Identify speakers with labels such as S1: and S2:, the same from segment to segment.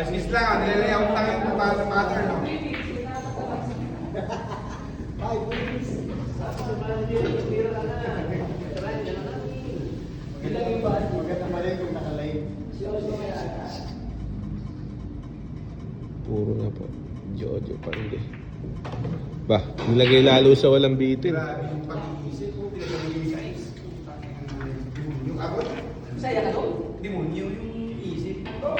S1: Sis lang, nilalayout lang yung pattern, no?
S2: Maganda pala yung nakalive.
S3: Puro na po. Jojo pa hindi. Bah, nilagay lalo sa walang bitin.
S1: Grabe yung pag-iisip ko, pinagagawin sa is. Demonyo. Ako?
S4: Saya ka doon?
S1: Demonyo yung isip ko.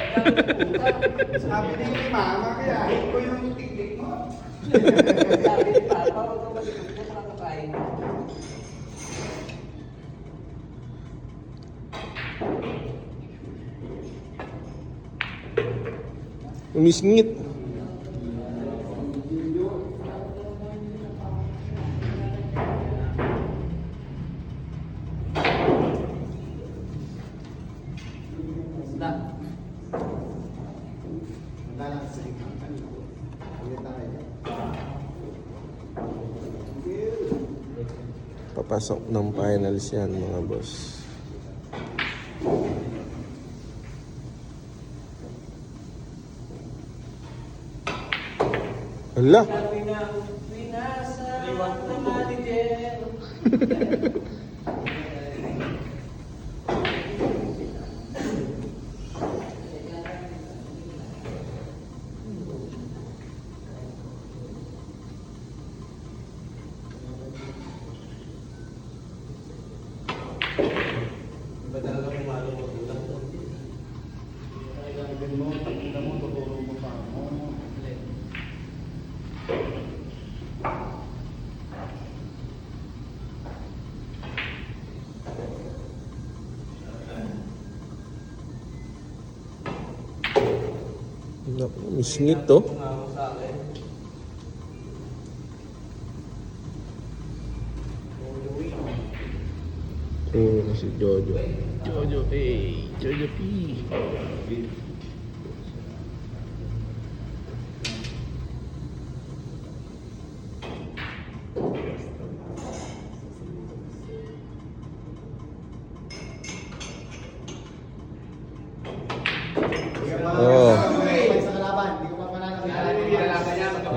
S1: Sabi din ni Mama, kaya ko yung tiktik mo.
S4: Sabi ni Papa, huwag kang malikot na makakain.
S3: Umisngit.
S4: Isda.
S2: Dalang sa ikang kanina. Ulit tayo.
S3: Papasok ng finals yan mga boss. Hala!
S4: Pinasa ng manager.
S2: Iba talaga kung malo mo tulang. Kailangan mo, pagkita mo, tutulong mo pa mo.
S3: Naku, umisngit to. Puro na si Jojo. Jojo, hey! Jojo P! Oh.
S2: Sa kalaban, hindi ko pa panalo.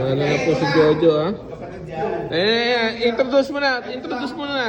S3: Ano na po si Jojo, ah? Eh, introduce mo na. Introduce mo na.